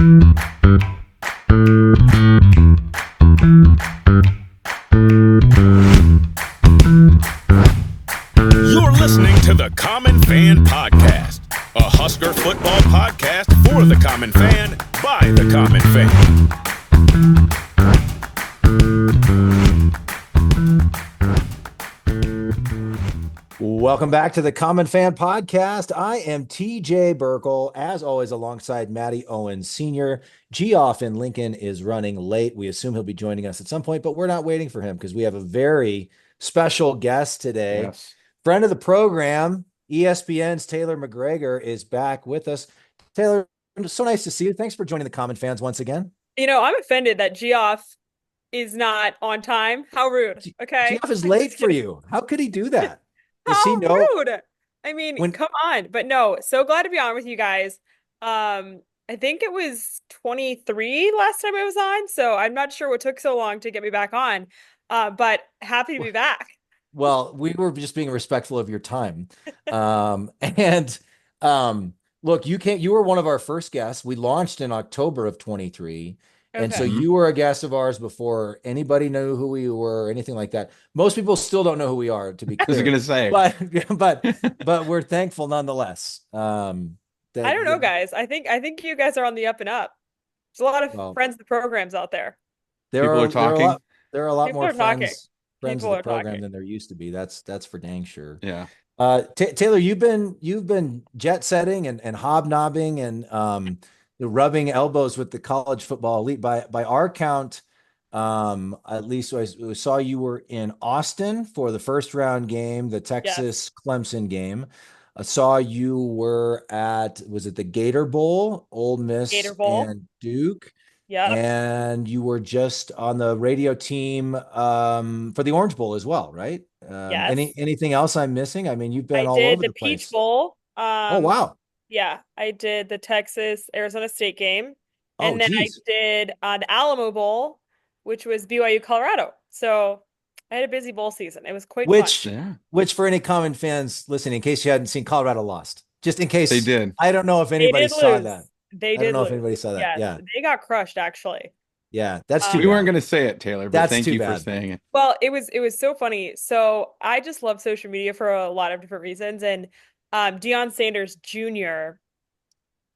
You're listening to the Common Fan Podcast, a Husker football podcast for the common fan, by the common fan. Welcome back to the Common Fan Podcast. I am TJ Burkle, as always, alongside Matty Owens Sr. Geoff in Lincoln is running late. We assume he'll be joining us at some point, but we're not waiting for him because we have a very special guest today. Yes. Friend of the program, ESPN's Taylor McGregor is back with us. Taylor, so nice to see you. Thanks for joining the Common Fans once again. You know, I'm offended that Geoff is not on time. How rude. Okay. Geoff is late for you. How could he do that? Does How he know? rude. I mean, come on. But no, so glad to be on with you guys. I think it was 23 last time I was on, so I'm not sure what took so long to get me back on. But happy to be back. Well, we were just being respectful of your time. Look, you were one of our first guests. We launched in October of 23. And so you were a guest of ours before anybody knew who we were or anything like that. Most people still don't know who we are, to be clear. I was going to say. But we're thankful nonetheless. I don't know, guys. I think you guys are on the up and up. There's a lot of friends of the programs out there. There are a lot People more are talking. friends People of the are program talking. than there used to be. That's for dang sure. Yeah. Taylor, you've been jet setting and hobnobbing and rubbing elbows with the college football elite. By our count, at least I saw you were in Austin for the first round game, the Texas Clemson game. I saw you were at, was it the Gator Bowl, Ole Miss and Duke? Yeah. And you were just on the radio team for the Orange Bowl as well, right? Yes. Anything else I'm missing? I mean, you've been all over the place. I did the Peach Bowl. Oh, wow. Yeah, I did the Texas-Arizona State game. Oh, and then geez. I did the Alamo Bowl, which was BYU Colorado. So I had a busy bowl season. It was quite fun. Which for any common fans listening, in case you hadn't seen, Colorado lost. Just in case. They did. I don't know if anybody saw that. They did. I don't know if anybody saw that. Yeah. They got crushed, actually. Yeah, that's too bad. We weren't going to say it, Taylor, but thank you for saying it. Well, it was so funny. So I just love social media for a lot of different reasons. And Deion Sanders Jr.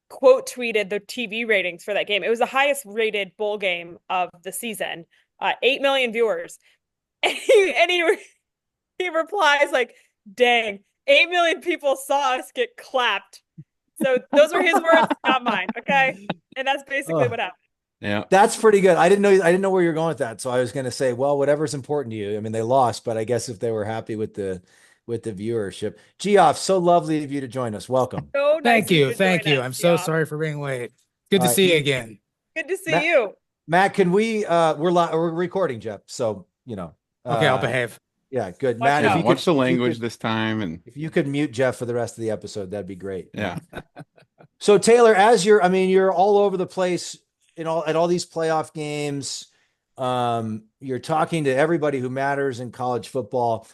quote tweeted the TV ratings for that game. It was the highest rated bowl game of the season, 8 million viewers. And he replies like, dang, 8 million people saw us get clapped. So those were his words, not mine. Okay. And that's basically what happened. Yeah. That's pretty good. I didn't know where you're going with that. So I was going to say, well, whatever's important to you. I mean, they lost, but I guess if they were happy with the viewership. Geoff, so lovely of you to join us. Welcome. So nice Thank you. I'm so sorry for being late. Good to see you again. Good to see you. Matt, can we we're recording, Jeff. So, okay, I'll behave. Yeah, good. Matt, if you watch the language this time, and if you could mute Jeff for the rest of the episode, that'd be great. Yeah. So Taylor, you're all over the place at all these playoff games. You're talking to everybody who matters in college football.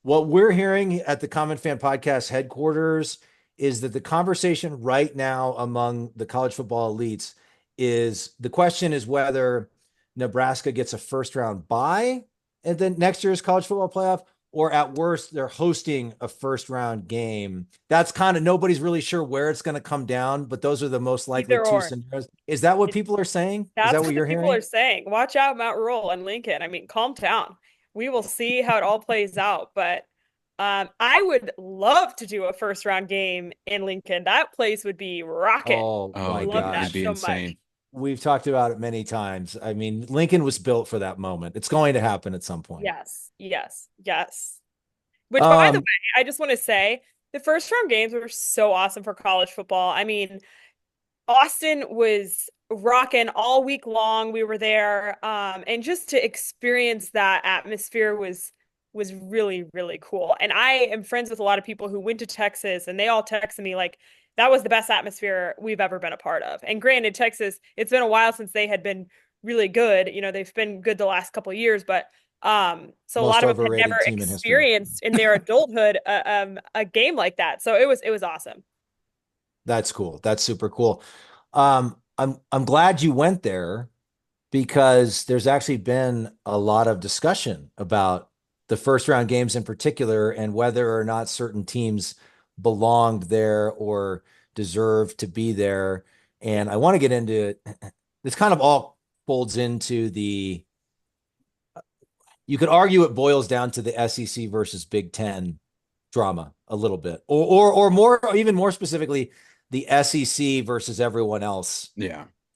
What we're hearing at the Common Fan Podcast headquarters is that the conversation right now among the college football elites is the question is whether Nebraska gets a first round bye and then next year's college football playoff, or at worst, they're hosting a first round game. That's kind of, nobody's really sure where it's going to come down, but those are the most likely two scenarios. Is that what people are saying? Is that what you're hearing? People are saying. Watch out, Matt Rhule and Lincoln. I mean, calm down. We will see how it all plays out. But I would love to do a first round game in Lincoln. That place would be rocking. Oh my God. It'd be insane. We've talked about it many times. I mean, Lincoln was built for that moment. It's going to happen at some point. Yes. Which, by the way, I just want to say the first round games were so awesome for college football. I mean, Austin was rocking all week long. We were there. And just to experience that atmosphere was really, really cool. And I am friends with a lot of people who went to Texas, and they all texted me like, that was the best atmosphere we've ever been a part of. And granted, Texas, it's been a while since they had been really good. They've been good the last couple of years, but so a lot of them had never experienced in their adulthood a game like that. So it was awesome. That's cool. That's super cool. I'm glad you went there because there's actually been a lot of discussion about the first round games in particular and whether or not certain teams belonged there or deserved to be there. And I want to get into it. This kind of all folds into you could argue it boils down to the SEC versus Big Ten drama a little bit, or more, or even more specifically, the SEC versus everyone else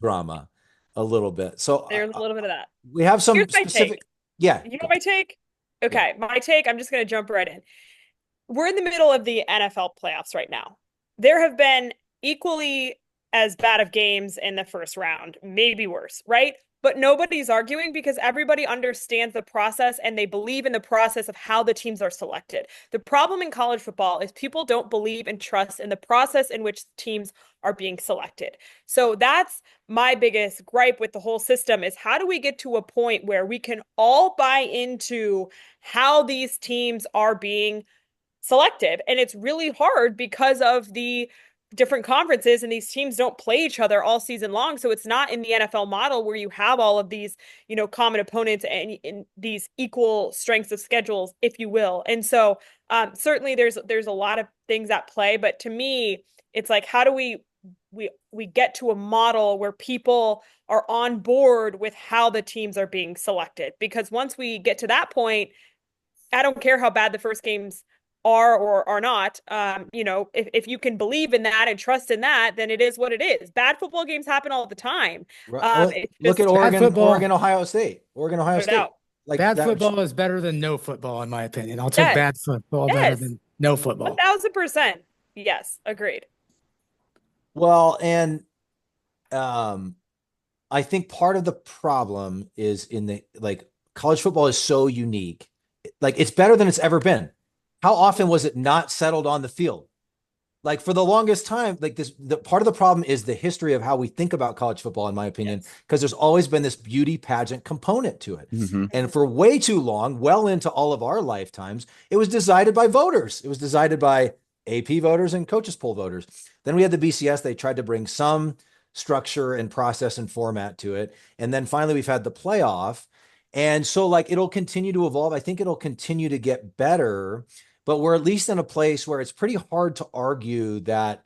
drama a little bit. So there's a little bit of that. We have some Here's specific. My take. Yeah. You know my take? Okay. Yeah. My take, I'm just going to jump right in. We're in the middle of the NFL playoffs right now. There have been equally as bad of games in the first round, maybe worse, right? But nobody's arguing because everybody understands the process and they believe in the process of how the teams are selected. The problem in college football is people don't believe and trust in the process in which teams are being selected. So that's my biggest gripe with the whole system is how do we get to a point where we can all buy into how these teams are being selected? And it's really hard because of the different conferences and these teams don't play each other all season long. So it's not in the NFL model where you have all of these, common opponents and these equal strengths of schedules, if you will. And so certainly there's a lot of things at play, but to me, it's like, how do we get to a model where people are on board with how the teams are being selected? Because once we get to that point, I don't care how bad the first games are or are not. If you can believe in that and trust in that, then it is what it is. Bad football games happen all the time. Look at Oregon, Ohio State. Like bad football is better than no football, in my opinion. I'll take bad football better than no football. 1,000%. Yes, agreed. Well, and I think part of the problem is college football is so unique. Like it's better than it's ever been. How often was it not settled on the field? Like for the longest time, the part of the problem is the history of how we think about college football, in my opinion, because there's always been this beauty pageant component to it. Mm-hmm. And for way too long, well into all of our lifetimes, it was decided by voters. It was decided by AP voters and coaches poll voters. Then we had the BCS. They tried to bring some structure and process and format to it. And then finally we've had the playoff. And so it'll continue to evolve. I think it'll continue to get better, but we're at least in a place where it's pretty hard to argue that,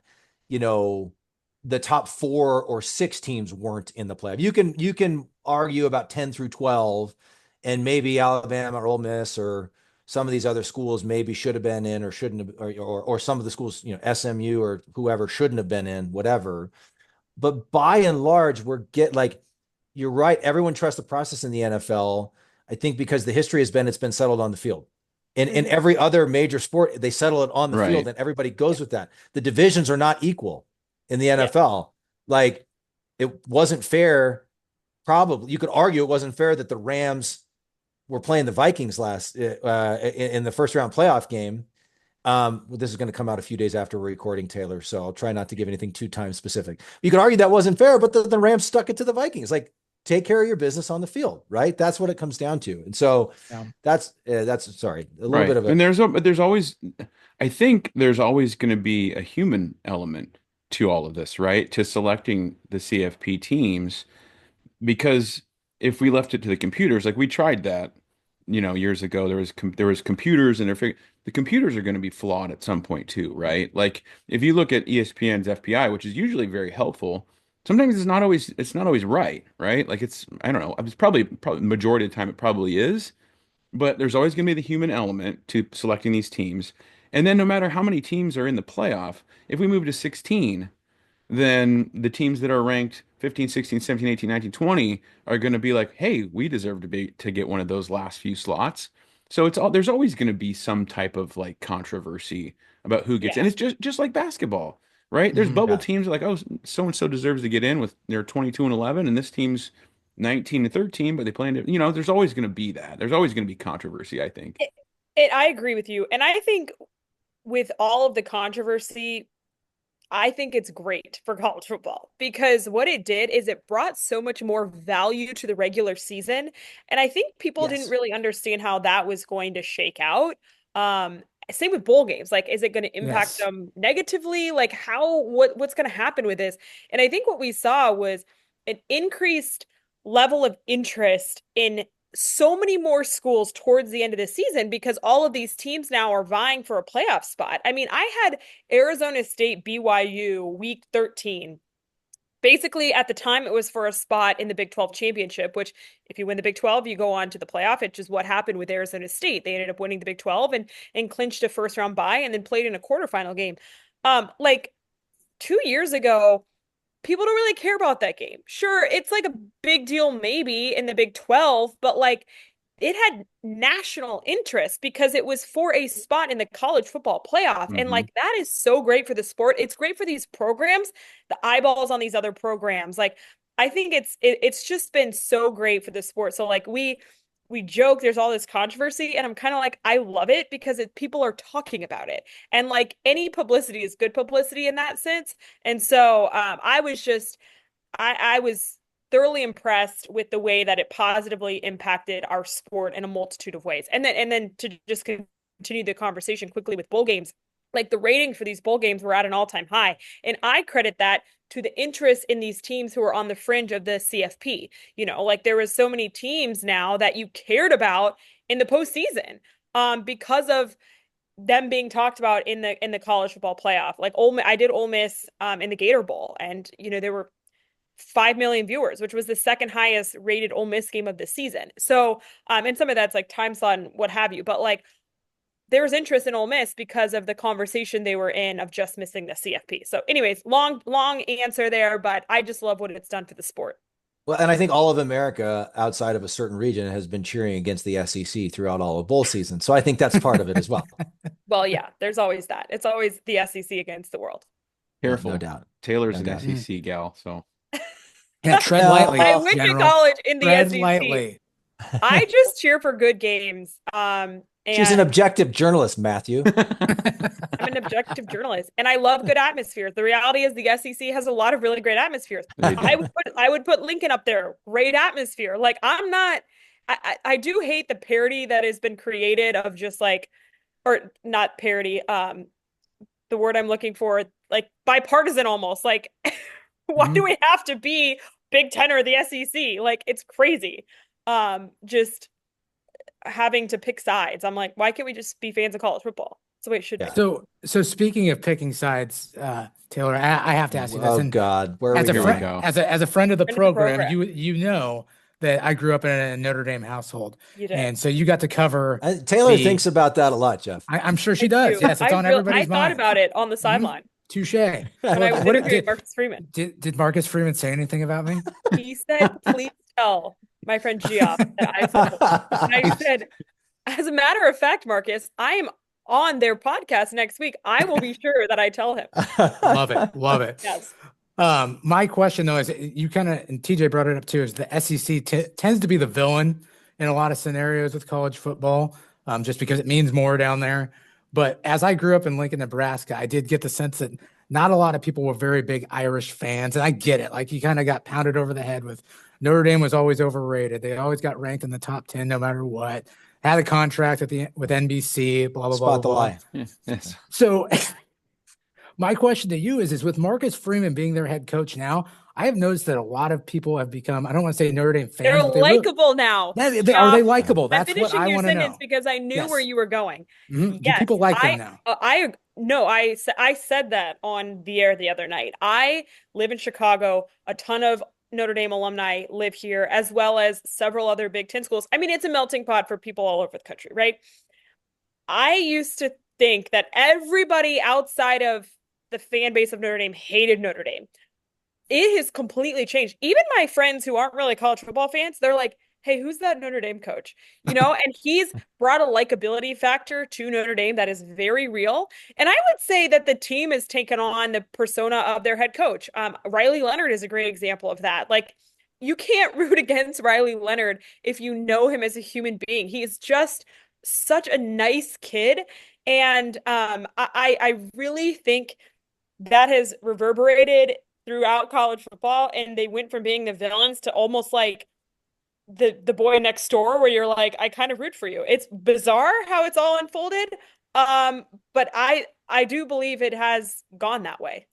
the top 4 or 6 teams weren't in the playoff. You can argue about 10 through 12 and maybe Alabama or Ole Miss or some of these other schools maybe should have been in or shouldn't have, or some of the schools, SMU or whoever shouldn't have been in, whatever. But by and large, you're right. Everyone trusts the process in the NFL. I think because the history has been, it's been settled on the field. In every other major sport, they settle it on the field and everybody goes with that. The divisions are not equal in the NFL. It wasn't fair. Probably you could argue it wasn't fair that the Rams were playing the Vikings last in the first round playoff game. This is going to come out a few days after we're recording, Taylor, so I'll try not to give anything too time specific. You could argue that wasn't fair, but the Rams stuck it to the Vikings. Take care of your business on the field, right? That's what it comes down to. And so that's sorry, a little bit of it. And there's always, I think there's always going to be a human element to all of this, right? To selecting the CFP teams, because if we left it to the computers, we tried that, years ago, there was computers and the computers are going to be flawed at some point too, right? If you look at ESPN's FPI, which is usually very helpful, sometimes it's not always right? I don't know. It's probably majority of the time it probably is, but there's always going to be the human element to selecting these teams. And then no matter how many teams are in the playoff, if we move to 16, then the teams that are ranked 15, 16, 17, 18, 19, 20 are going to be like, hey, we deserve to get one of those last few slots. So there's always going to be some type of controversy about who gets, and it's just like basketball. Right? There's bubble teams like, oh, so-and-so deserves to get in with their 22-11, and this team's 19-13, but they play in, there's always going to be that. There's always going to be controversy, I think. I agree with you. And I think with all of the controversy, I think it's great for college football because what it did is it brought so much more value to the regular season. And I think people didn't really understand how that was going to shake out. same with bowl games. Like, is it going to impact Yes. them negatively? Like, what's going to happen with this? And I think what we saw was an increased level of interest in so many more schools towards the end of the season because all of these teams now are vying for a playoff spot. I mean, I had Arizona State BYU week 13. Basically, at the time, it was for a spot in the Big 12 championship, which if you win the Big 12, you go on to the playoff. It's just what happened with Arizona State. They ended up winning the Big 12 and clinched a first round bye and then played in a quarterfinal game. Like 2 years ago, people don't really care about that game. Sure, it's like a big deal maybe in the Big 12, but like it had national interest because it was for a spot in the college football playoff. Mm-hmm. And like that is so great for the sport. It's great for these programs, the eyeballs on these other programs. Like I think it's just been so great for the sport. So like we joke there's all this controversy and I'm kind of like I love it because people are talking about it. And like any publicity is good publicity in that sense. And so I was thoroughly impressed with the way that it positively impacted our sport in a multitude of ways. And then to just continue the conversation quickly with bowl games, like the ratings for these bowl games were at an all-time high. And I credit that to the interest in these teams who are on the fringe of the CFP. You know, like there was so many teams now that you cared about in the postseason because of them being talked about in the college football playoff. Like I did Ole Miss in the Gator Bowl, and you know there were 5 million viewers, which was the second highest rated Ole Miss game of the season. So, and some of that's like time slot and what have you, but like there was interest in Ole Miss because of the conversation they were in of just missing the CFP. So anyways, long answer there, but I just love what it's done for the sport. Well, and I think all of America outside of a certain region has been cheering against the SEC throughout all of bowl season. So I think that's part of it as well. Well, yeah, there's always that. It's always the SEC against the world. Careful. No doubt. Taylor's No an doubt. SEC gal, so. Yeah, tread lightly. I went to college in the tread SEC. Lightly. I just cheer for good games. She's an objective journalist, Matthew. I'm an objective journalist, and I love good atmospheres. The reality is the SEC has a lot of really great atmospheres. I would put Lincoln up there. Great atmosphere. Like I do hate the parody that has been created of just like, or not parody. The word I'm looking for, like bipartisan almost. Like, why do we have to be Big Ten or the SEC? Like, it's crazy. Just having to pick sides. I'm like, why can't we just be fans of college football? That's the way it should be. So speaking of picking sides, Taylor, I have to ask you this. Oh God, where are we going to go? As a friend of the program, you know that I grew up in a Notre Dame household. You did. And so you got to cover. Taylor thinks about that a lot, Jeff. I'm sure she does. Yes, it's on everybody's mind. I thought about it on the sideline. Touche. And I was interviewing Marcus Freeman. Did Marcus Freeman say anything about me? He said, please tell my friend Geoff that I said, and I said, as a matter of fact, Marcus, I am on their podcast next week. I will be sure that I tell him. Love it. Yes. My question though is you kind of, and TJ brought it up too, is the SEC tends to be the villain in a lot of scenarios with college football, just because it means more down there. But as I grew up in Lincoln, Nebraska, I did get the sense that not a lot of people were very big Irish fans. And I get it. Like you kind of got pounded over the head with Notre Dame was always overrated. They always got ranked in the top 10 no matter what. Had a contract with NBC, blah, blah, Spot blah, the blah. lie. Yes. So my question to you is with Marcus Freeman being their head coach now, I have noticed that a lot of people have become, I don't want to say Notre Dame fans. They're likable now. Are they likable? That's what I want to know. Because I knew where you were going. Mm-hmm. Yes, do people like them now? I said that on the air the other night. I live in Chicago. A ton of Notre Dame alumni live here, as well as several other Big Ten schools. I mean, it's a melting pot for people all over the country, right? I used to think that everybody outside of the fan base of Notre Dame hated Notre Dame. It has completely changed. Even my friends who aren't really college football fans, they're like, hey, who's that Notre Dame coach? You know, and he's brought a likability factor to Notre Dame that is very real. And I would say that the team has taken on the persona of their head coach. Riley Leonard is a great example of that. Like, you can't root against Riley Leonard if you know him as a human being. He is just such a nice kid. And I really think that has reverberated throughout college football, and they went from being the villains to almost like the boy next door, where you're like, I kind of root for you. It's bizarre how it's all unfolded, But I do believe it has gone that way.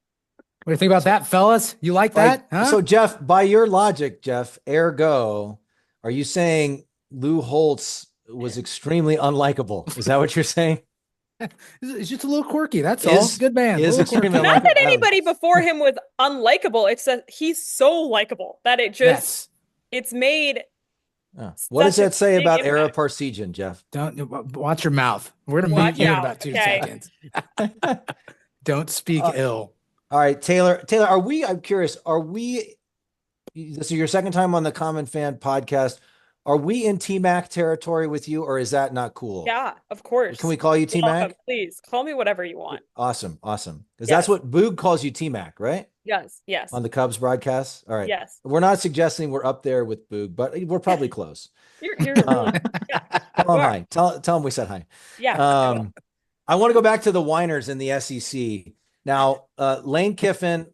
What do you think about that, fellas? You like that? Huh? So Jeff, by your logic, Jeff, ergo, are you saying Lou Holtz was extremely unlikable? Is that what you're saying? It's just a little quirky. That's all. Good man. Is A little quirky. extremely Not that unlikable. anybody before him was unlikable. It's that he's so likable that it just it's made. What does such a that say big about impact. Ara Parsegian, Jeff? Don't watch your mouth. We're gonna Watch mute you in out, about 2 okay. seconds. Don't speak ill. All right, Taylor, I'm curious, this is your second time on the Common Fan podcast. Are we in T-Mac territory with you, or is that not cool? Yeah, of course. Can we call you T-Mac? Please call me whatever you want. Awesome. Because that's what Boog calls you, T-Mac, right? Yes. On the Cubs broadcast. All right. Yes. We're not suggesting we're up there with Boog, but we're probably close. You're really, yeah. Tell him hi. Tell him we said hi. Yeah. I want to go back to the whiners in the SEC. Now, Lane Kiffin,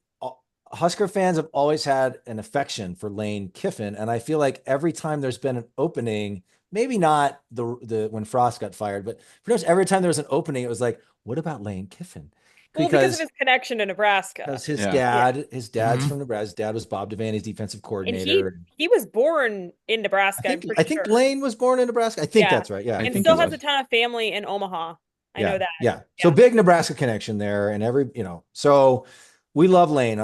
Husker fans have always had an affection for Lane Kiffin, and I feel like every time there's been an opening, maybe not the when Frost got fired, but pretty much every time there was an opening, it was like, what about Lane Kiffin? Because of his connection to Nebraska. Because his dad's from Nebraska. His dad was Bob Devaney's defensive coordinator. And he was born in Nebraska. I think Lane was born in Nebraska. I think that's right. Yeah. And still has a ton of family in Omaha. I know that. Yeah. So big Nebraska connection there, and so we love Lane,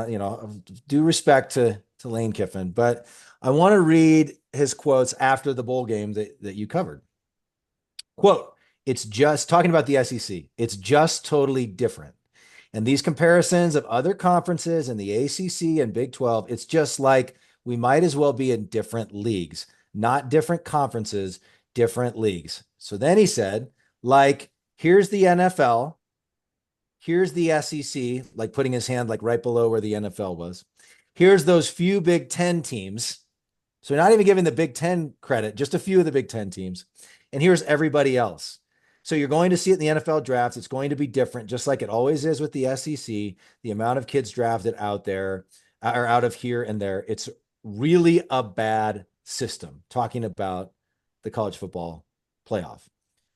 due respect to Lane Kiffin, but I want to read his quotes after the bowl game that you covered. Quote, it's just talking about the SEC. It's just totally different. And these comparisons of other conferences in the ACC and Big 12, it's just like we might as well be in different leagues, not different conferences, different leagues. So then he said, like, here's the NFL, here's the SEC, like putting his hand like right below where the NFL was. Here's those few Big 10 teams. So not even giving the Big 10 credit, just a few of the Big 10 teams. And here's everybody else. So you're going to see it in the NFL drafts. It's going to be different, just like it always is with the SEC. The amount of kids drafted out there or out of here and there. It's really a bad system, talking about the college football playoff.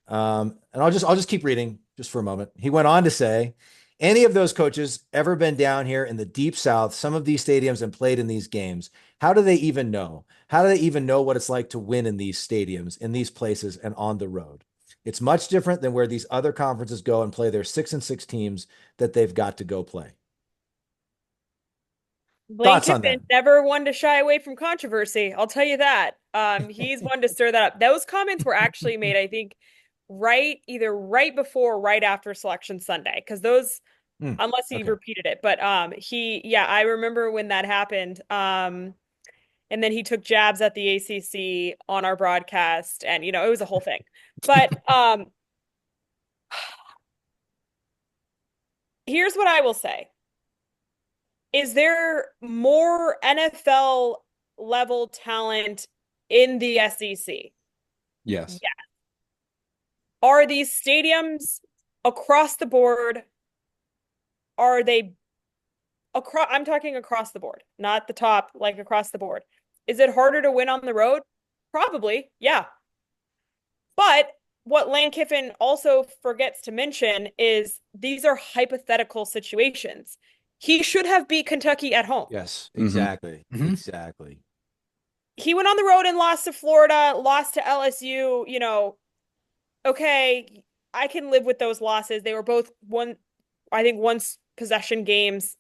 And I'll just keep reading just for a moment. He went on to say, any of those coaches ever been down here in the deep South, some of these stadiums, and played in these games? How do they even know? How do they even know what it's like to win in these stadiums, in these places, and on the road? It's much different than where these other conferences go and play their 6-6 teams that they've got to go play. Lane Kiffin never one to shy away from controversy. I'll tell you that. He's one to stir that up. Those comments were actually made, I think, either right before or right after Selection Sunday, because those, unless he repeated it, but I remember when that happened. And then he took jabs at the ACC on our broadcast, and it was a whole thing. But here's what I will say. Is there more NFL level talent in the SEC? Yes. Yeah. Are these stadiums across the board? Are they across? I'm talking across the board, not the top, like across the board. Is it harder to win on the road? Probably, yeah. But what Lane Kiffin also forgets to mention is these are hypothetical situations. He should have beat Kentucky at home. Yes, exactly. Mm-hmm. Exactly. He went on the road and lost to Florida, lost to LSU, okay, I can live with those losses. They were both one possession games,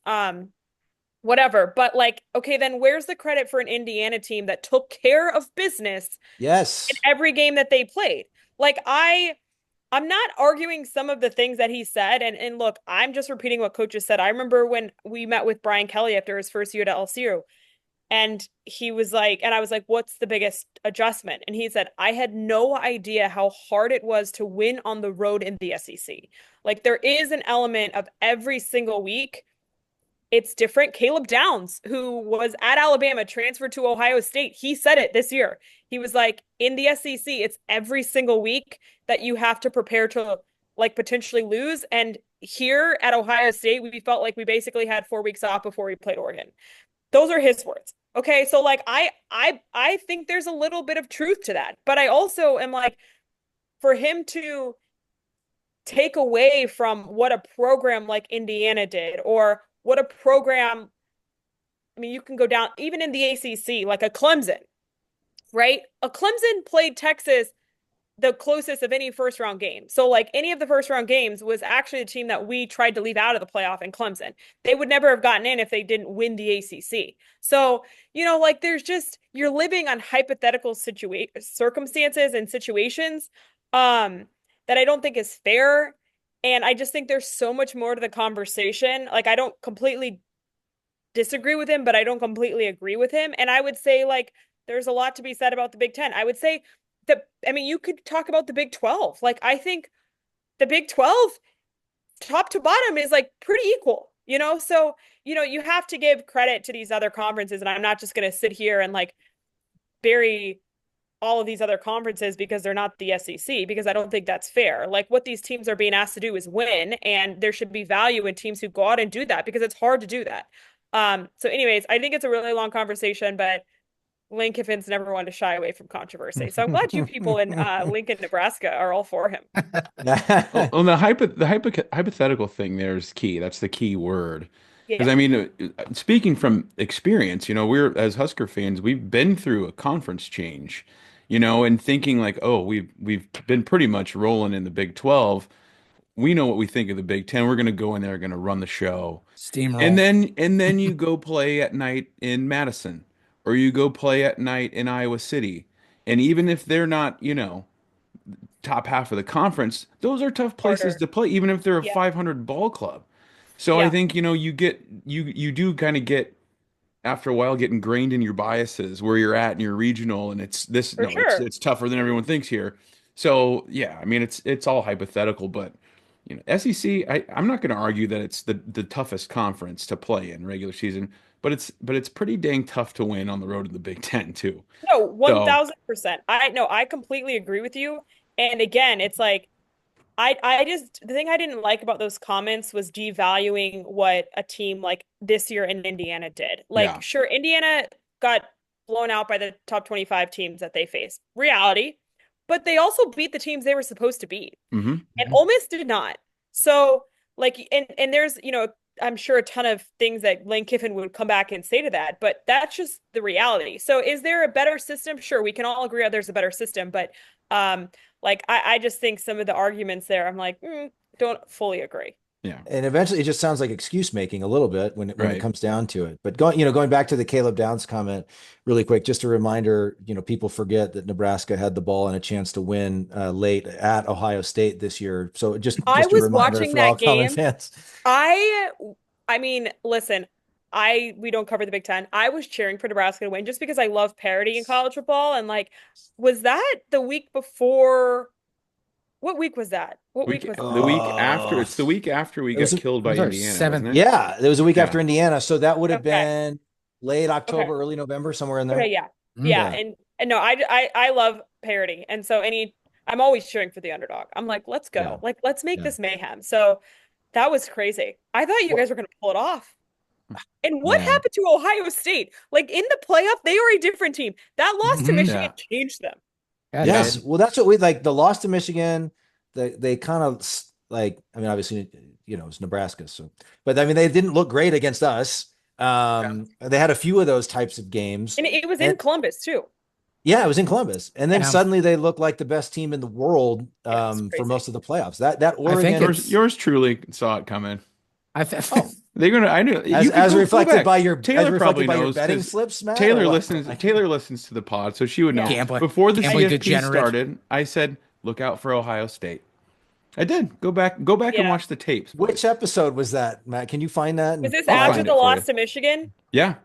whatever. But okay, then where's the credit for an Indiana team that took care of business? Yes. In every game that they played. I'm not arguing some of the things that he said. And look, I'm just repeating what coaches said. I remember when we met with Brian Kelly after his first year at LSU. And he was like, and I was like, what's the biggest adjustment? And he said, I had no idea how hard it was to win on the road in the SEC. There is an element of every single week. It's different. Caleb Downs, who was at Alabama, transferred to Ohio State. He said it this year. He was like, in the SEC, it's every single week that you have to prepare to potentially lose. And here at Ohio State, we felt like we basically had 4 weeks off before we played Oregon. Those are his words. Okay. So I think there's a little bit of truth to that, but I also am for him to take away from what a program like Indiana did, or what a program, I mean, you can go down even in the ACC, like a Clemson, right? A Clemson played Texas the closest of any first round game. So like any of the first round games was actually the team that we tried to leave out of the playoff in Clemson. They would never have gotten in if they didn't win the ACC. So, like there's just, you're living on hypothetical circumstances and situations that I don't think is fair. And I just think there's so much more to the conversation. Like I don't completely disagree with him, but I don't completely agree with him. And I would say like there's a lot to be said about the Big Ten. I would say you could talk about the Big 12. Like, I think the Big 12, top to bottom, is like pretty equal, So, you have to give credit to these other conferences. And I'm not just going to sit here and like bury all of these other conferences because they're not the SEC, because I don't think that's fair. Like, what these teams are being asked to do is win. And there should be value in teams who go out and do that, because it's hard to do that. So anyways, I think it's a really long conversation, but Lane Kiffin's never wanted to shy away from controversy. So I'm glad you people in Lincoln, Nebraska are all for him. Well, the hypothetical thing there is key. That's the key word. Because I mean, speaking from experience, we're, as Husker fans, we've been through a conference change, and thinking like, oh, we've been pretty much rolling in the Big 12. We know what we think of the Big 10. We're going to go in there, going to run the show. Steamroll. And then you go play at night in Madison, or you go play at night in Iowa City. And even if they're not, top half of the conference, those are tough places to play, even if they're a 500 ball club. So I think, you do kind of get, after a while, get ingrained in your biases where you're at in your regional, and it's tougher than everyone thinks here. So yeah, I mean, it's all hypothetical, but SEC, I'm not going to argue that it's the toughest conference to play in regular season, but it's pretty dang tough to win on the road to the Big Ten too. No, 1000%. I completely agree with you. And again, it's like, the thing I didn't like about those comments was devaluing what a team like this year in Indiana did. Like, sure, Indiana got blown out by the top 25 teams that they faced. Reality. But they also beat the teams they were supposed to beat. Mm-hmm. And Ole Miss did not. So, like, and there's, I'm sure a ton of things that Lane Kiffin would come back and say to that, but that's just the reality. So is there a better system? Sure, we can all agree there's a better system, but I just think some of the arguments there, I'm like, don't fully agree. Yeah. And eventually it just sounds like excuse making a little bit when it comes down to it. But going back to the Caleb Downs comment really quick, just a reminder, people forget that Nebraska had the ball and a chance to win late at Ohio State this year. So just I was watching that game. Fans. I mean, listen, we don't cover the Big Ten. I was cheering for Nebraska to win just because I love parity in college football. And like, was that the week before? What week was that? What week was the week after? It's the week after we got killed by Indiana. Wasn't it? Yeah, it was a week after Indiana. So that would have been late October, early November, somewhere in there. Okay, yeah. And no, I love parity, and so I'm always cheering for the underdog. I'm like, let's go, like let's make this mayhem. So that was crazy. I thought you guys were going to pull it off. And what happened to Ohio State? Like in the playoff, they are a different team. That loss to Michigan changed them. Yes. Well, that's what we like. The loss to Michigan, they kind of like, I mean, obviously, it's Nebraska. So, but I mean, they didn't look great against us. They had a few of those types of games. And it was in Columbus too. Yeah, it was in Columbus. And then suddenly they look like the best team in the world for most of the playoffs. That Oregon. I think yours truly saw it coming. They're gonna. I knew as reflected by your Taylor probably knows your betting slips. Matt, Taylor listens. Taylor listens to the pod, so she would know. Before the CFP started, I said, "Look out for Ohio State." I did. Go back and watch the tapes. Which episode was that, Matt? Can you find that? Was this after the loss to Michigan? Yeah.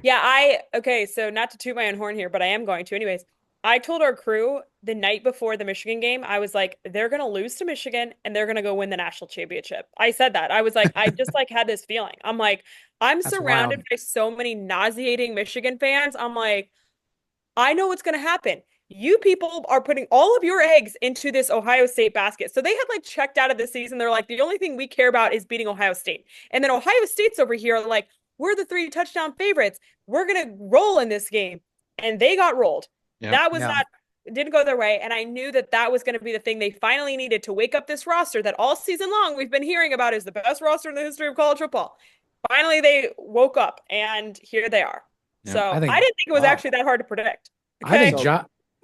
Yeah. Okay. So not to toot my own horn here, but I am going to, anyways. I told our crew the night before the Michigan game, I was like, they're going to lose to Michigan and they're going to go win the national championship. I said that. I was like, I just had this feeling. I'm like, That's surrounded by so many nauseating Michigan fans. I'm like, I know what's going to happen. You people are putting all of your eggs into this Ohio State basket. So they had checked out of the season. They're like, the only thing we care about is beating Ohio State. And then Ohio State's over here like, we're the 3 touchdown favorites. We're going to roll in this game. And they got rolled. Yep. didn't go their way. And I knew that that was going to be the thing they finally needed to wake up this roster that all season long we've been hearing about is the best roster in the history of college football. Finally, they woke up, and here they are. Yeah, So I think- I didn't think it was Wow. actually that hard to predict. I Okay. think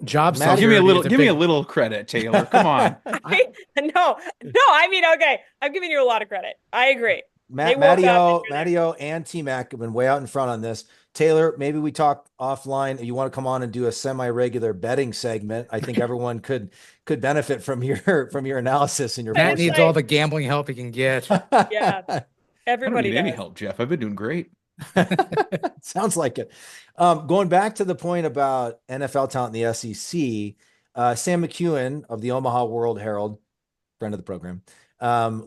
job Matt, give me a security little, is give me a big- little credit, Taylor. Come on. No, I mean, okay, I'm giving you a lot of credit. I agree. They woke up Matteo, and you're there. Matteo and T-Mac have been way out in front on this. Taylor, maybe we talk offline. You want to come on and do a semi-regular betting segment? I think everyone could benefit from your analysis and your Matt wish needs I- all the gambling help he can get. Yeah. I don't Everybody need any does. help, Jeff. I've been doing great. Sounds like it. Going back to the point about NFL talent in the SEC, Sam McEwen of the Omaha World Herald, friend of the program,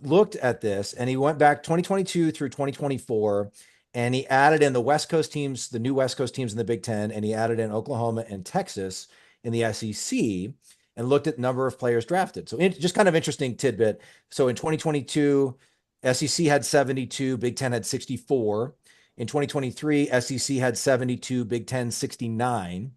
looked at this and he went back 2022 through 2024 and he added in the West Coast teams, the new West Coast teams in the Big Ten, and he added in Oklahoma and Texas in the SEC and looked at the number of players drafted. So just kind of interesting tidbit. So in 2022, SEC had 72, Big Ten had 64. In 2023, SEC had 72, Big Ten 69.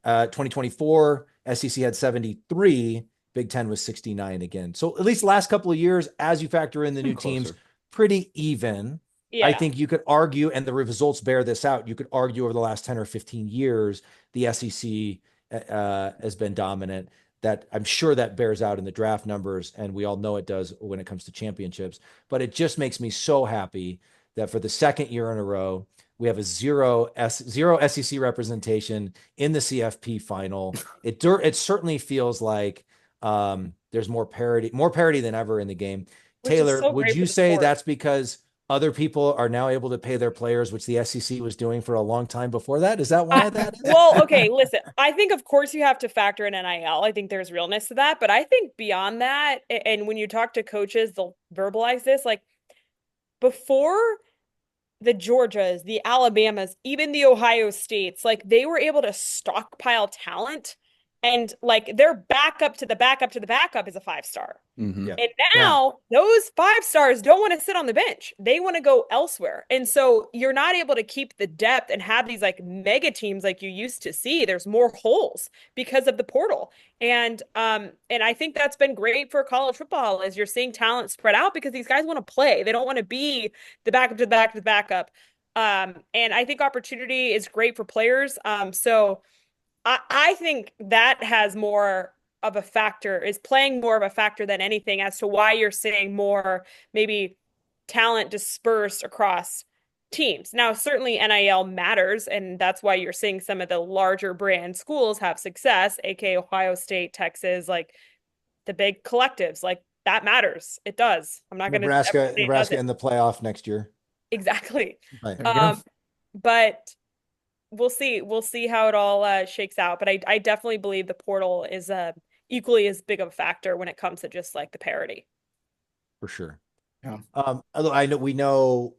2024, SEC had 73, Big Ten was 69 again. So at least the last couple of years, as you factor in the new teams, pretty even. Yeah. I think you could argue, and the results bear this out, you could argue over the last 10 or 15 years, the SEC has been dominant. That I'm sure that bears out in the draft numbers, and we all know it does when it comes to championships. But it just makes me so happy that for the second year in a row, we have a zero SEC representation in the CFP final. It certainly feels like there's more parity than ever in the game. Which is Taylor, so would great you for the say sport. that's because other people are now able to pay their players, which the SEC was doing for a long time before that? Is that why that is? Well, okay, listen, I think of course you have to factor in NIL. I think there's realness to that, but I think beyond that, and when you talk to coaches, they'll verbalize this, like before the Georgias, the Alabamas, even the Ohio States, like they were able to stockpile talent, and like their backup to the backup to the backup is a 5-star. Mhm. Yeah. And now those 5 stars don't want to sit on the bench. They want to go elsewhere. And so you're not able to keep the depth and have these like mega teams like you used to see. There's more holes because of the portal. And I think that's been great for college football as you're seeing talent spread out because these guys want to play. They don't want to be the backup to the back to the backup. And I think opportunity is great for players. So I think that has more of a factor, is playing more of a factor than anything as to why you're seeing more maybe talent dispersed across teams. Now, certainly NIL matters, and that's why you're seeing some of the larger brand schools have success, aka Ohio State, Texas, like the big collectives, like that matters. It does. I'm not going to Nebraska in the playoff next year. exactly. Right. There we go. But we'll see. We'll see how it all shakes out. But I definitely believe the portal is equally as big of a factor when it comes to just like the parity. For sure. Yeah. Although we know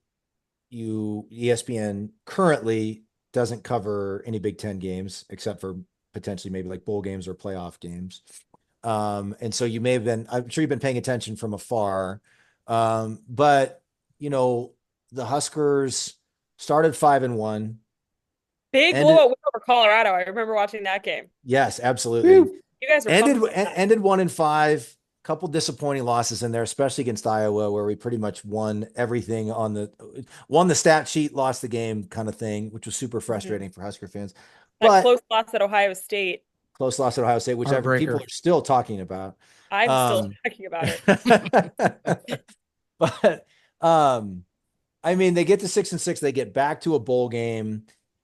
ESPN currently doesn't cover any Big Ten games except for potentially maybe like bowl games or playoff games. And so you may have been, I'm sure you've been paying attention from afar. But the Huskers started 5-1. Big blowout win over Colorado. I remember watching that game. Yes, absolutely. Woo. You guys were ended 1-5. Couple disappointing losses in there, especially against Iowa, where we pretty much won everything won the stat sheet, lost the game kind of thing, which was super frustrating for Husker fans. That close loss at Ohio State. Close loss at Ohio State, which people are still talking about. I'm still talking about it. But I mean, they get to 6-6, they get back to a bowl game,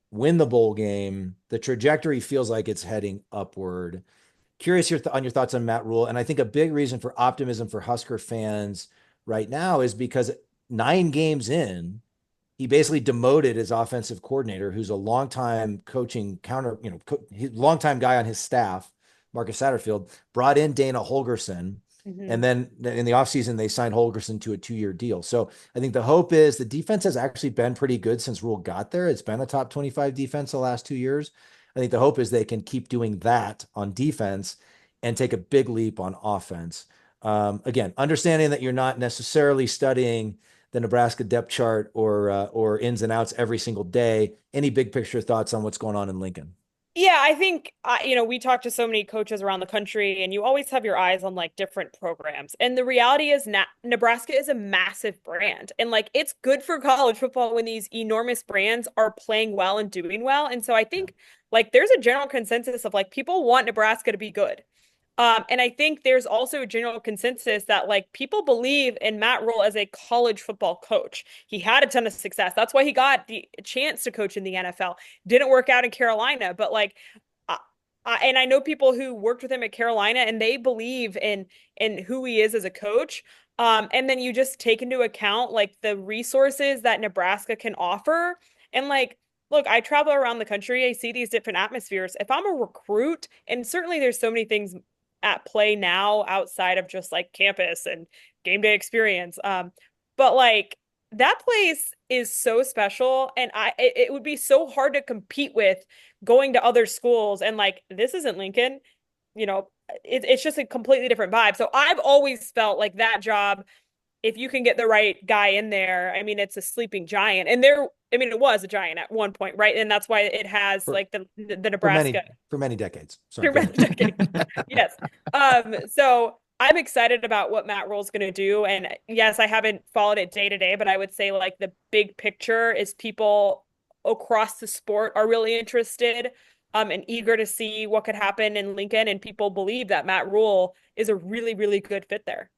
win the bowl game. The trajectory feels like it's heading upward. Curious on your thoughts on Matt Rhule. And I think a big reason for optimism for Husker fans right now is because 9 games in, he basically demoted his offensive coordinator, who's a longtime coaching longtime guy on his staff, Marcus Satterfield, brought in Dana Holgorsen. Mm-hmm. And then in the offseason, they signed Holgorsen to a 2-year deal. So I think the hope is the defense has actually been pretty good since Rhule got there. It's been a top 25 defense the last 2 years. I think the hope is they can keep doing that on defense and take a big leap on offense. Again, understanding that you're not necessarily studying the Nebraska depth chart or ins and outs every single day. Any big picture thoughts on what's going on in Lincoln? Yeah, I think we talk to so many coaches around the country, and you always have your eyes on like different programs. And the reality is, Nebraska is a massive brand, and like it's good for college football when these enormous brands are playing well and doing well. And so I think like there's a general consensus of like people want Nebraska to be good. And I think there's also a general consensus that like people believe in Matt Rhule as a college football coach. He had a ton of success. That's why he got the chance to coach in the NFL. Didn't work out in Carolina, but like, and I know people who worked with him at Carolina, and they believe in who he is as a coach. And then you just take into account like the resources that Nebraska can offer, and like look, I travel around the country. I see these different atmospheres. If I'm a recruit, and certainly there's so many things at play now outside of just like campus and game day experience. But like that place is so special, and it would be so hard to compete with going to other schools. And like this isn't Lincoln, it's just a completely different vibe. So I've always felt like that job, if you can get the right guy in there, I mean, it's a sleeping giant. And it was a giant at one point, right? And that's why it has like the Nebraska for many decades. Sorry, for many decades. Yes. So I'm excited about what Matt Rhule's going to do. And yes, I haven't followed it day to day, but I would say like the big picture is people across the sport are really interested and eager to see what could happen in Lincoln. And people believe that Matt Rhule is a really, really good fit there.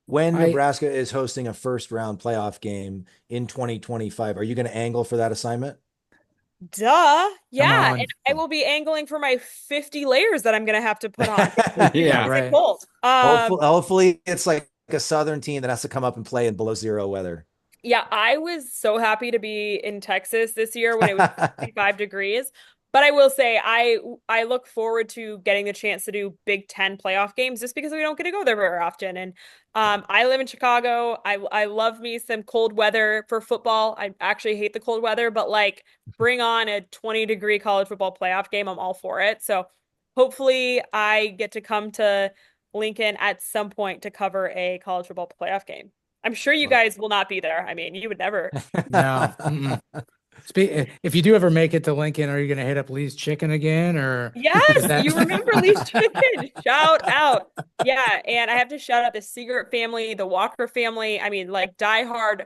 When Nebraska is hosting a first round playoff game in 2025, are you going to angle for that assignment? Duh. Yeah. And I will be angling for my 50 layers that I'm going to have to put on. Yeah. Right. Cold. Hopefully it's like a Southern team that has to come up and play in below zero weather. Yeah. I was so happy to be in Texas this year when it was 55 degrees. But I will say I look forward to getting the chance to do Big Ten playoff games just because we don't get to go there very often. And I live in Chicago. I love me some cold weather for football. I actually hate the cold weather, but like bring on a 20-degree college football playoff game. I'm all for it. So hopefully I get to come to Lincoln at some point to cover a college football playoff game. I'm sure you guys will not be there. I mean, you would never. No. If you do ever make it to Lincoln, are you going to hit up Lee's Chicken again? Or yes, you remember Lee's Chicken? Shout out, yeah! And I have to shout out the Seegert family, the Walker family. I mean, like diehard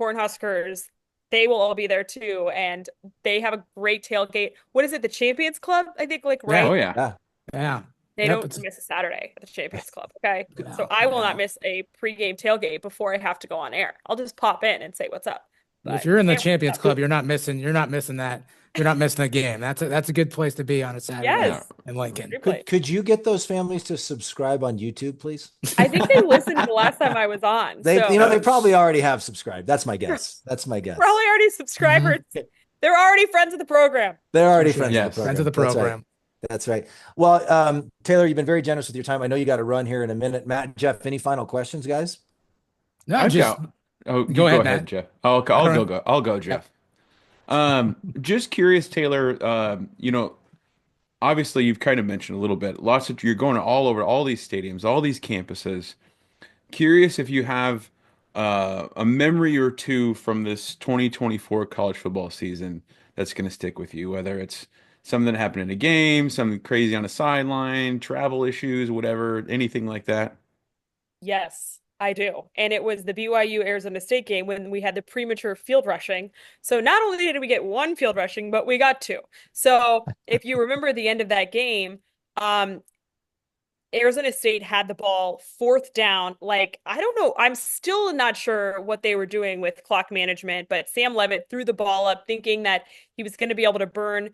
Cornhuskers. They will all be there too, and they have a great tailgate. What is it? The Champions Club, I think. Like right? Oh yeah. They don't miss a Saturday at the Champions Club. Okay, so I will not miss a pregame tailgate before I have to go on air. I'll just pop in and say what's up. But if you're in the Champions Club, you're not missing that. You're not missing a game. That's a good place to be on a Saturday in Lincoln. Could you get those families to subscribe on YouTube, please? I think they listened the last time I was on. They probably already have subscribed. That's my guess. Probably already subscribers. Mm-hmm. They're already friends of the program. They're already friends of the program. That's right. Well, Taylor, you've been very generous with your time. I know you got to run here in a minute. Matt, Jeff, any final questions, guys? No, go ahead, Jeff. I'll go, Jeff. Just curious, Taylor. Obviously you've kind of mentioned a little bit. You're going all over all these stadiums, all these campuses. Curious if you have a memory or two from this 2024 college football season that's going to stick with you, whether it's something that happened in a game, something crazy on a sideline, travel issues, whatever, anything like that. Yes, I do. And it was the BYU Arizona State game when we had the premature field rushing. So not only did we get one field rushing, but we got two. So if you remember the end of that game, Arizona State had the ball fourth down. Like, I don't know. I'm still not sure what they were doing with clock management, but Sam Levitt threw the ball up thinking that he was going to be able to burn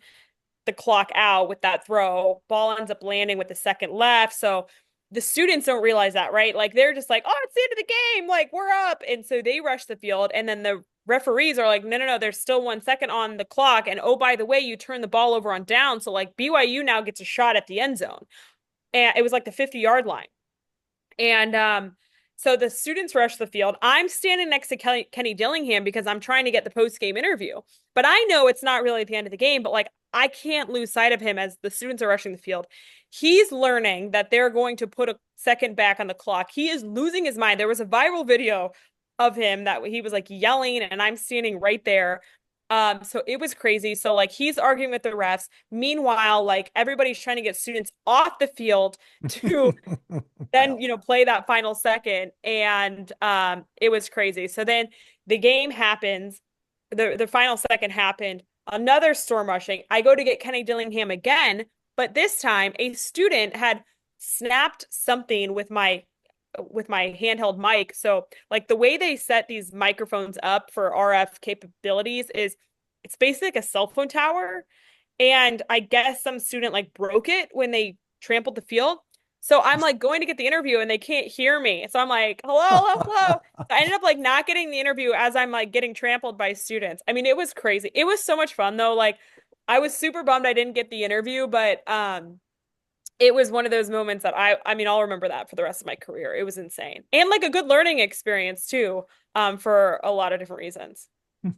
the clock out with that throw. Ball ends up landing with the second left. So the students don't realize that, right? Like they're just like, oh, it's the end of the game. Like we're up. And so they rush the field. And then the referees are like, no, there's still 1 second on the clock. And oh, by the way, you turn the ball over on down. So like BYU now gets a shot at the end zone. And it was like the 50-yard line. And so the students rush the field. I'm standing next to Kenny Dillingham because I'm trying to get the post-game interview. But I know it's not really at the end of the game, but like I can't lose sight of him as the students are rushing the field. He's learning that they're going to put a second back on the clock. He is losing his mind. There was a viral video of him that he was like yelling, and I'm standing right there. So it was crazy. So like he's arguing with the refs. Meanwhile, like everybody's trying to get students off the field to then, play that final second. And it was crazy. So then the game happens. The final second happened. Another storm rushing. I go to get Kenny Dillingham again, but this time a student had snapped something with my handheld mic. So like the way they set these microphones up for RF capabilities is it's basically like a cell phone tower. And I guess some student like broke it when they trampled the field. So I'm like going to get the interview and they can't hear me. So I'm like, hello, hello, hello. So I ended up like not getting the interview as I'm like getting trampled by students. I mean, it was crazy. It was so much fun though. Like I was super bummed I didn't get the interview, but it was one of those moments that I mean, I'll remember that for the rest of my career. It was insane. And like a good learning experience too, for a lot of different reasons.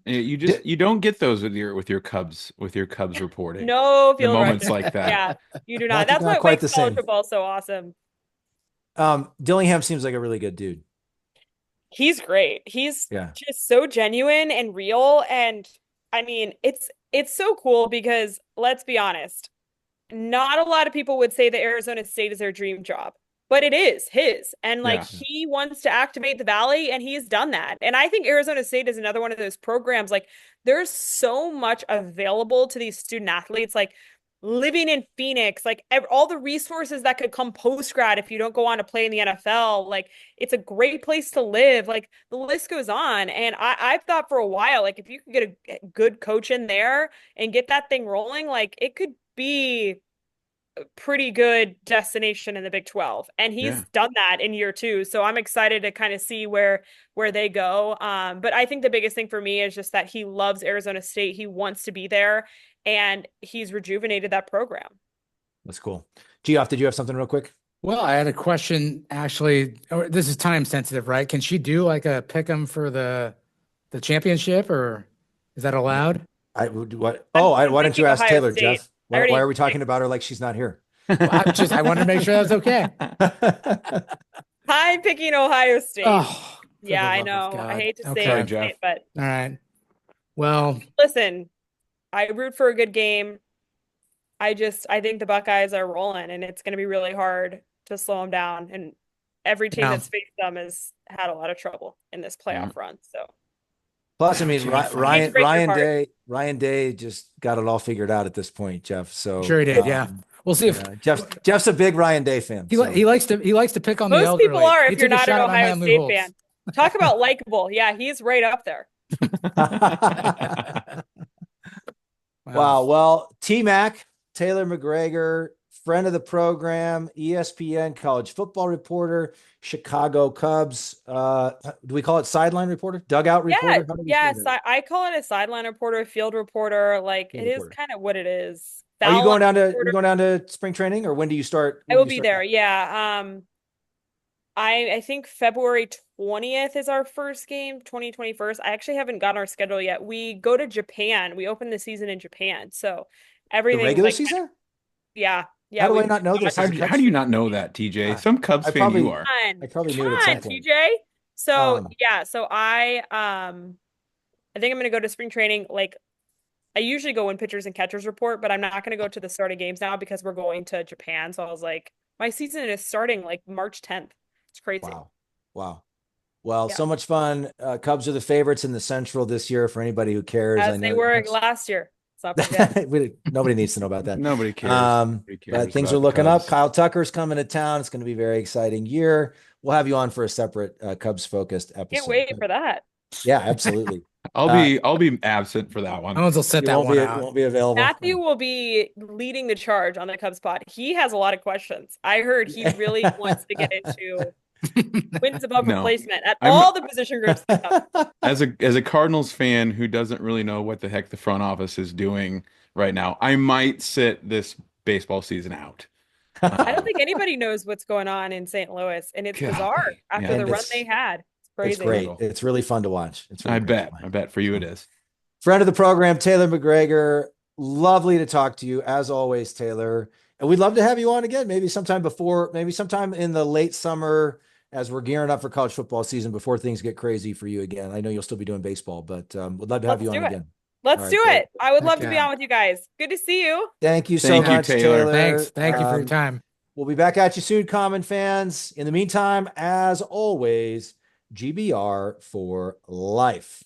You don't get those with your Cubs reporting. No The field moments rushing. like that. Yeah, you do not. That's not what quite makes the college same. football so awesome. Dillingham seems like a really good dude. He's great. He's Yeah. just so genuine and real. And I mean, it's so cool because let's be honest, not a lot of people would say that Arizona State is their dream job, but it is his. And like Yeah. he wants to activate the Valley and he's done that. And I think Arizona State is another one of those programs. Like there's so much available to these student athletes, like living in Phoenix, like all the resources that could come post grad if you don't go on to play in the NFL. Like it's a great place to live. Like the list goes on. And I've thought for a while, like if you could get a good coach in there and get that thing rolling, like it could be a pretty good destination in the Big 12. And he's done that in year 2. So I'm excited to kind of see where they go. But I think the biggest thing for me is just that he loves Arizona State. He wants to be there and he's rejuvenated that program. That's cool. Geoff, did you have something real quick? Well, I had a question actually. This is time sensitive, right? Can she do like a pick 'em for the championship, or is that allowed? Why don't you ask Ohio Taylor, State. Jeff? Why are we talking about her like she's not here? Well, I wanted to make sure that was okay. I'm picking Ohio State. Oh, yeah, I love know. of God. I hate to say Okay. it, Jeff. but All right. Well, listen, I root for a good game. I think the Buckeyes are rolling and it's going to be really hard to slow them down. And every team that's faced them has had a lot of trouble in this playoff run. So Plus, I mean, Jeff, Ryan Day just got it all figured out at this point, Jeff. So sure he did. Yeah. We'll see if Jeff's a big Ryan Day fan. he likes to pick on the most elderly. people are He if you're took a not an shot at my Ohio man, Lou State Holtz. fan. Talk about likable. Yeah, he's right up there. Wow. Well, T-Mac, Taylor McGregor, friend of the program, ESPN college football reporter, Chicago Cubs. Do we call it sideline reporter? Dugout reporter? Yes, I call it a sideline reporter, field reporter. Like Field it reporter. is kind of what it is. Are you going Foul down to spring training, or when do you start? I will be there. Yeah. I think February 20th is our first game, 2021. I actually haven't gotten our schedule yet. We go to Japan. We open the season in Japan. So The everything regular season? Yeah. How do I not know this? How do you not know that, TJ? Some Cubs fan you are. I probably knew it at some point. TJ. So so I think I'm gonna go to spring training. Like I usually go when pitchers and catchers report, but I'm not gonna go to the start of games now because we're going to Japan. So I was like, my season is starting like March 10th. It's crazy. Wow. Well, so much fun. Cubs are the favorites in the Central this year for anybody who cares. As they were last year. Nobody needs to know about that. Nobody cares. But things are looking up. Kyle Tucker's coming to town. It's going to be a very exciting year. We'll have you on for a separate Cubs focused episode. Can't wait for that. Yeah, absolutely. I'll be absent for that one. No one's will set that one out. Won't be available. Matthew will be leading the charge on the Cubs pod. He has a lot of questions. I heard he really wants to get into wins above replacement at all the position groups. As a Cardinals fan who doesn't really know what the heck the front office is doing right now, I might sit this baseball season out. I don't think anybody knows what's going on in St. Louis, and it's bizarre after the run they had. It's crazy. It's great. It's really fun to watch. It's really I bet for you it is. Friend of the program, Taylor McGregor. Lovely to talk to you as always, Taylor. And we'd love to have you on again, maybe sometime in the late summer as we're gearing up for college football season before things get crazy for you again. I know you'll still be doing baseball, but we'd love to have you on again. Let's All do right, it. I would love Heck to be yeah. on with you guys. Good to see you. Thank you so Thank you, much, Taylor. Taylor. Thanks. Thank you for your time. We'll be back at you soon, Common fans. In the meantime, as always, GBR for life.